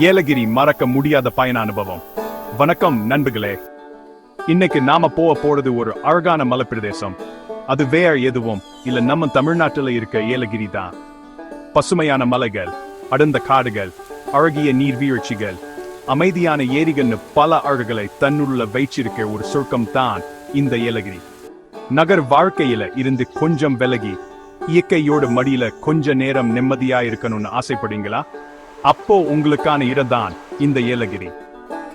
ஏலகிரி மறக்க முடியாத பயண அனுபவம். வணக்கம் நண்பர்களே. இன்னைக்கு நாம போறது ஒரு அழகான மலைப்பிரதேசம். அது வேற எதுவும் இல்ல, நம்ம தமிழ்நாட்டுல இருக்க ஏலகிரி தான். பசுமையான மலைகள், அடர்ந்த காடுகள், அழகிய நீர்வீழ்ச்சிகள், அமைதியான ஏரிகள்னு பல அழகுகளை தன்னுள்ள வைச்சிருக்க ஒரு சொர்க்கம் தான் இந்த ஏலகிரி. நகர் வாழ்க்கையில இருந்து கொஞ்சம் விலகி இயற்கையோட மடியில கொஞ்ச நேரம் நிம்மதியா இருக்கணும்னு ஆசைப்படுறீங்களா? அப்போ உங்களுக்கான இடம்தான் இந்த ஏலகிரி.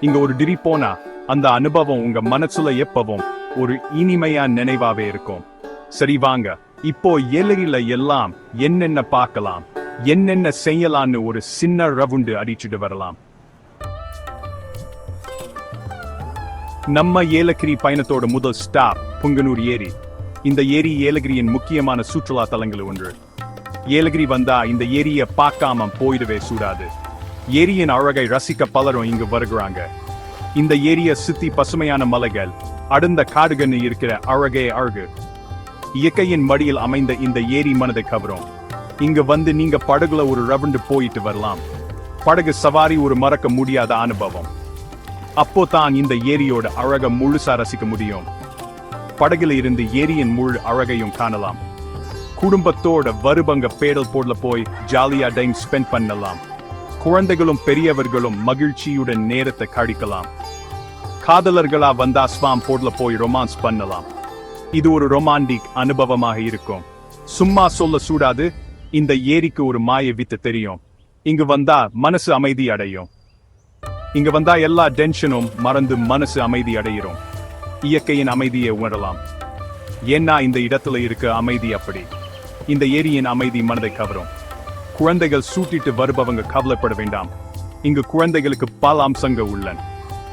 இங்க ஒரு டிரி போனா அந்த அனுபவம் உங்க மனசுல எப்பவும் ஒரு இனிமையா நினைவாவே இருக்கும். சரி வாங்க, இப்போ ஏலகிரில எல்லாம் என்னென்ன பார்க்கலாம், என்னென்ன செய்யலாம்னு ஒரு சின்ன ரவுண்டு அடிச்சுட்டு வரலாம். நம்ம ஏலகிரி பயணத்தோட முதல் ஸ்டாப் புங்கனூர் ஏரி. இந்த ஏரி ஏலகிரியின் முக்கியமான சுற்றுலா தலங்கள் ஒன்று. ஏலகிரி வந்தா இந்த ஏரியை பார்க்காம போயிடவே கூடாது. ஏரியின் அழகை ரசிக்க பலரும் இங்கு வருகிறாங்க. இந்த ஏரியை சுத்தி பசுமையான மலைகள், அடர்ந்த காடுகள் இருக்கிற அழகே அழகு. இயற்கையின் மடியில் அமைந்த இந்த ஏரி மனதை கவரும். இங்க வந்து நீங்க படகுல ஒரு ரவுண்டு போயிட்டு வரலாம். படகு சவாரி ஒரு மறக்க முடியாத அனுபவம். அப்போ தான் இந்த ஏரியோட அழக முழுசா ரசிக்க முடியும். படகுல இருந்து ஏரியின் முழு அழகையும் காணலாம். குடும்பத்தோட வருபங்க பேடல் போடல போய் ஜாலியா டைம் ஸ்பெண்ட் பண்ணலாம். குழந்தைகளும் பெரியவர்களும் மகிழ்ச்சியுடன் நேரத்தை கழிக்கலாம். காதலர்களா வந்தா ஸ்வாம் போடல போய் ரொமான்ஸ் பண்ணலாம். இது ஒரு ரொமான்டிக் அனுபவமாக இருக்கும். சும்மா சொல்ல சூடாது, இந்த ஏரிக்கு ஒரு மாய வித்து தெரியும். இங்கு வந்தா மனசு அமைதி அடையும். இங்க வந்தா எல்லா டென்ஷனும் மறந்து மனசு அமைதி அடைகிறோம். இயற்கையின் அமைதியை உணரலாம். ஏன்னா இந்த இடத்துல இருக்க அமைதி அப்படி. இந்த ஏரியின் அமைதி மனதை கவரும். குழந்தைகள் சூட்டிட்டு வருபவங்க கவலைப்பட வேண்டாம். இங்கு குழந்தைகளுக்கு பல அம்சங்கள் உள்ளன.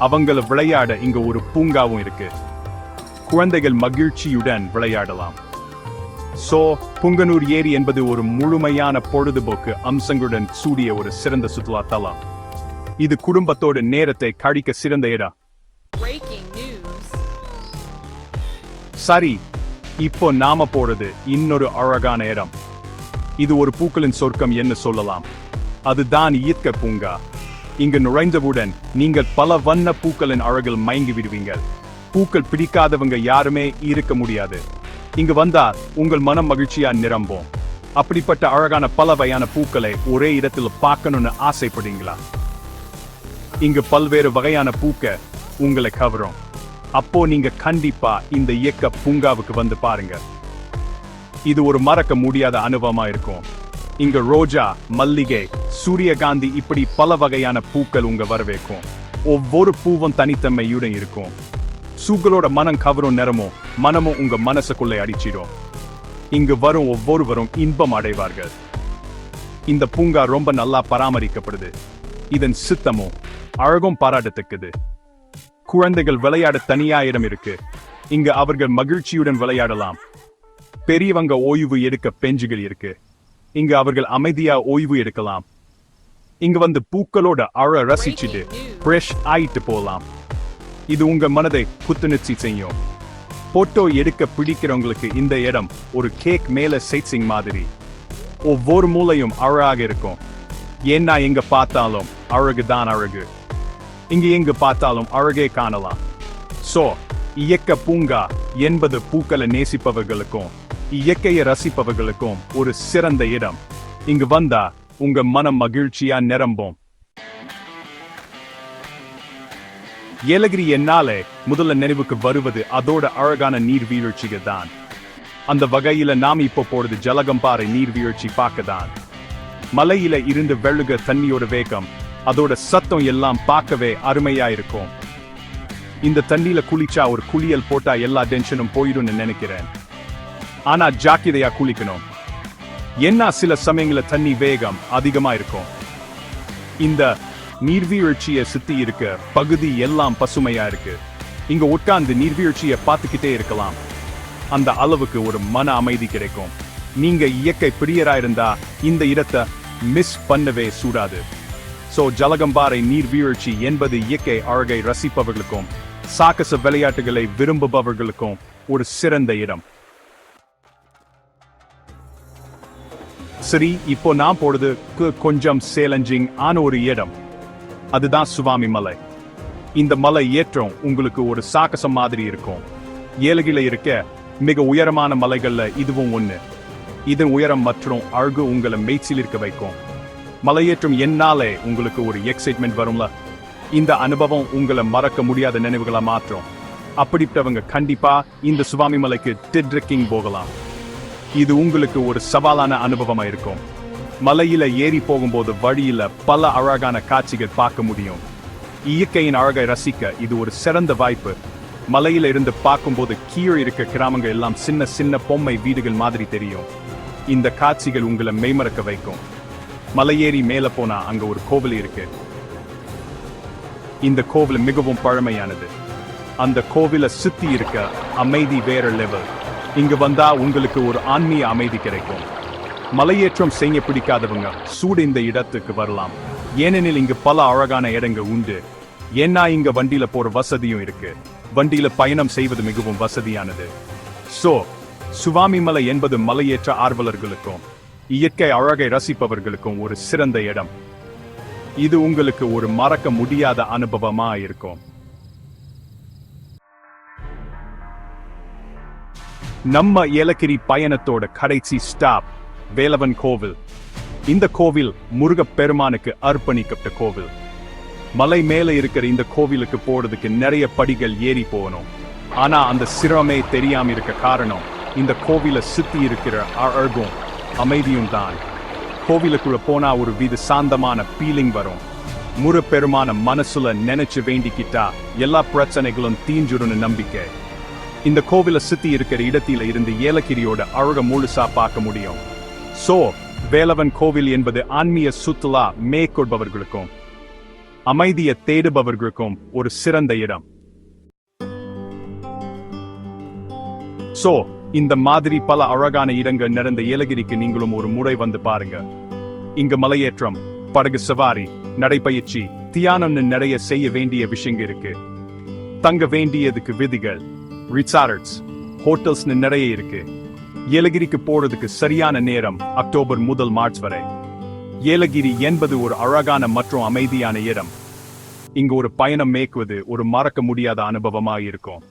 அவங்கள விளையாட இங்க ஒரு பூங்காவும் இருக்கு. குழந்தைகள் மகிழ்ச்சியுடன் விளையாடலாம். புங்கனூர் ஏரி என்பது ஒரு முழுமையான பொழுதுபோக்கு அம்சங்களுடன் சூடிய ஒரு சிறந்த சுற்றுலா தலம். இது குடும்பத்தோட நேரத்தை கழிக்க சிறந்த இடம். சரி, இப்போ நாம போறது இன்னொரு அழகான இடம். இது ஒரு பூக்களின் சொர்க்கம் என்ன சொல்லலாம். அதுதான் இயற்கை பூங்கா. இங்கு நுழைந்தவுடன் நீங்கள் பல வண்ண பூக்களின் அழகில் மயங்கி விடுவீங்க. பூக்கள் பிடிக்காதவங்க யாருமே இருக்க முடியாது. இங்கு வந்தா உங்கள் மனம் மகிழ்ச்சியா நிரம்பும். அப்படிப்பட்ட அழகான பல வகையான பூக்களை ஒரே இடத்தில் பார்க்கணும்னு ஆசைப்படுறீங்களா? இங்கு பல்வேறு வகையான பூக்க உங்களை கவரும். அப்போ நீங்க கண்டிப்பா இந்த இயக்க பூங்காவுக்கு வந்து பாருங்க. இது ஒரு மறக்க முடியாத அனுபவமா இருக்கும். இங்க ரோஜா, மல்லிகை, சூரியகாந்தி இப்படி பல வகையான பூக்கள் உங்க வரவேற்கும். ஒவ்வொரு பூவும் தனித்தன்மையுடன் இருக்கும். பூக்களோட மனம் கவரும் நிறமும் மனமும் உங்க மனசுக்குள்ளே அடிச்சிடும். இங்கு வரும் ஒவ்வொருவரும் இன்பம் அடைவார்கள். இந்த பூங்கா ரொம்ப நல்லா பராமரிக்கப்படுது. இதன் சுத்தமும் அழகும் பாராட்டத்தக்கது. குழந்தைகள் விளையாட தனியா இடம் இருக்கு. இங்க அவர்கள் மகிழ்ச்சியுடன் விளையாடலாம். பெரியவங்க ஓய்வு எடுக்க பெஞ்சுகள் இருக்கு. இங்க அவர்கள் அமைதியா ஓய்வு எடுக்கலாம். இங்க வந்து பூக்களோட அழ ரசிச்சுட்டு ஃப்ரெஷ் ஆயிட்டு போலாம். இது உங்க மனதை புத்துணர்ச்சி செய்யும். போட்டோ எடுக்க பிடிக்கிறவங்களுக்கு இந்த இடம் ஒரு கேக் மேல சைட்சிங் மாதிரி. ஒவ்வொரு மூலையும் அழகாக இருக்கும். ஏன்னா எங்க பார்த்தாலும் அழகுதான் அழகு. இங்கு எங்கு பார்த்தாலும் அழகே காணலாம். இயற்கை பூங்கா என்பது பூக்களை நேசிப்பவர்களுக்கும் இயற்கையை ரசிப்பவர்களுக்கும் ஒரு சிறந்த இடம். இங்கு வந்தா உங்க மனம் மகிழ்ச்சியா நிரம்பும். ஏலகிரி என்னாலே முதல்ல நினைவுக்கு வருவது அதோட அழகான நீர்வீழ்ச்சிகள் தான். அந்த வகையில நாம் இப்போ போறது ஜலகம்பாறை நீர்வீழ்ச்சி பார்க்க தான். மலையில இருந்து வெளுக தண்ணியோட வேகம், அதோட சத்தம் எல்லாம் பார்க்கவே அருமையா இருக்கும். இந்த தண்ணியில குளிச்சா ஒரு குளியல் போட்டா எல்லா டென்ஷனும் போயிடும்னு நினைக்கிறேன். ஆனா ஜாக்கிரதையா குளிக்கணும். ஏன்னா சில சமயங்கள தண்ணி வேகம் அதிகமா இருக்கும். இந்த நீர்வீழ்ச்சியை சுத்தி இருக்க பகுதி எல்லாம் பசுமையா இருக்கு. இங்க உட்கார்ந்து நீர்வீழ்ச்சியை பார்த்துக்கிட்டே இருக்கலாம். அந்த அளவுக்கு ஒரு மன அமைதி கிடைக்கும். நீங்க இயற்கை பிரியரா இருந்தா இந்த இடத்தை மிஸ் பண்ணவே கூடாது. ஜலகம்பாறை நீர்வீழ்ச்சி என்பது இயற்கை அழகை ரசிப்பவர்களுக்கும் சாகச விளையாட்டுகளை விரும்புபவர்களுக்கும் ஒரு சிறந்த இடம். சரி, இப்போ நான் போறது கொஞ்சம் சேலஞ்சிங் ஆன ஒரு இடம். அதுதான் சுவாமி மலை. இந்த மலை ஏற்றம் உங்களுக்கு ஒரு சாகசம் மாதிரி இருக்கும். ஏலகிரில இருக்க மிக உயரமான மலைகள்ல இதுவும் ஒண்ணு. இதன் உயரம் மற்றும் அழகு உங்களை மெய்சிலிருக்க வைக்கும். மலையேற்றம் என்னாலே உங்களுக்கு ஒரு எக்ஸைட்மெண்ட் வரும்ல. இந்த அனுபவம் உங்களை மறக்க முடியாத நினைவுகளா மாற்றும். அப்படிப்பட்டவங்க கண்டிப்பா இந்த சுவாமி மலைக்கு ட்ரெக்கிங் போகலாம். இது உங்களுக்கு ஒரு சவாலான அனுபவமா இருக்கும். மலையில ஏறி போகும்போது வழியில பல அழகான காட்சிகள் பார்க்க முடியும். இயற்கையின் அழகை ரசிக்க இது ஒரு சிறந்த வாய்ப்பு. மலையில இருந்து பார்க்கும்போது கீழே இருக்க கிராமங்கள் எல்லாம் சின்ன சின்ன பொம்மை வீடுகள் மாதிரி தெரியும். இந்த காட்சிகள் உங்களை மெய்மறக்க வைக்கும். மலையேறி மேல போனா அங்க ஒரு கோவில் இருக்கு. இந்த கோவில் மிகவும் பழமையானது. அந்த கோவிலை சுத்தி இருக்க அமைதி வேற லெவல். இங்க வந்தா உங்களுக்கு ஒரு ஆன்மீக அமைதி கிடைக்கும். மலையேற்றம் செய்ய பிடிக்காதவங்க சூடு இந்த இடத்துக்கு வரலாம். ஏனெனில் இங்கு பல அழகான இடங்கள் உண்டு. ஏன்னா இங்க வண்டியில போற வசதியும் இருக்கு. வண்டியில பயணம் செய்வது மிகவும் வசதியானது. சுவாமி மலை என்பது மலையேற்ற ஆர்வலர்களுக்கும் இயற்கை அழகை ரசிப்பவர்களுக்கும் ஒரு சிறந்த இடம். இது உங்களுக்கு ஒரு மறக்க முடியாத அனுபவமா இருக்கும். நம்ம ஏலகிரி பயணத்தோட கடைசி ஸ்டாப் வேலவன் கோவில். இந்த கோவில் முருகப் பெருமானுக்கு அர்ப்பணிக்கப்பட்ட கோவில். மலை மேல இருக்கிற இந்த கோவிலுக்கு போறதுக்கு நிறைய படிகள் ஏறி போகணும். ஆனா அந்த சிரமே தெரியாம இருக்க காரணம் இந்த கோவிலை சுத்தி இருக்கிற அழகும் அமைதியும் தான். கோவிலுக்குள்ள போனா ஒரு வித சாந்தமான ஃபீலிங் வரும். முருகப்பெருமான மனசுல நினைச்சு வேண்டிக்கிட்டா எல்லா பிரச்சனைகளும் தீஞ்சுருன்னு நம்பிக்கை. இந்த கோவிலை சுத்தி இருக்கிற இடத்தில இருந்து ஏலகிரியோட அழக முழுசா பார்க்க முடியும். வேலவன் கோவில் என்பது ஆன்மீக சுற்றுலா மேற்கொள்பவர்களுக்கும் அமைதியை தேடுபவர்களுக்கும் ஒரு சிறந்த இடம். இந்த மாதிரி பல அழகான இடங்கள் நிறைந்த ஏலகிரிக்கு நீங்களும் ஒரு முறை வந்து பாருங்க. இங்க மலையேற்றம், படகு சவாரி, நடைப்பயிற்சி, தியானம்னு நிறைய செய்ய வேண்டிய விஷயங்கள் இருக்கு. தங்க வேண்டியதுக்கு விதிகள், ரிசார்ட்ஸ், ஹோட்டல்ஸ்னு நிறைய இருக்கு. ஏலகிரிக்கு போறதுக்கு சரியான நேரம் அக்டோபர் முதல் மார்ச் வரை. ஏலகிரி என்பது ஒரு அழகான மற்றும் அமைதியான இடம். இங்கு ஒரு பயணம் மேற்கொள்வது ஒரு மறக்க முடியாத அனுபவமாக இருக்கும்.